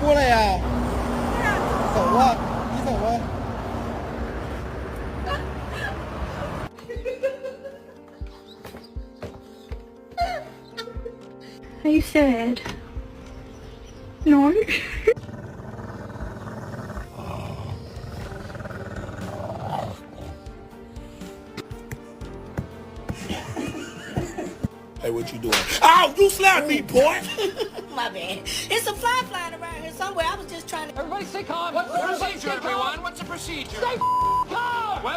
ตัวอะไรอ่ะสองว่าพี่สองว่า I said no. Hey, what you doing? Ow! You slapped me, boy! My bad. It's a fly flying around here somewhere. I was just trying to... Everybody stay calm. What's the procedure, everyone? What's the procedure? Stay calm! Wait.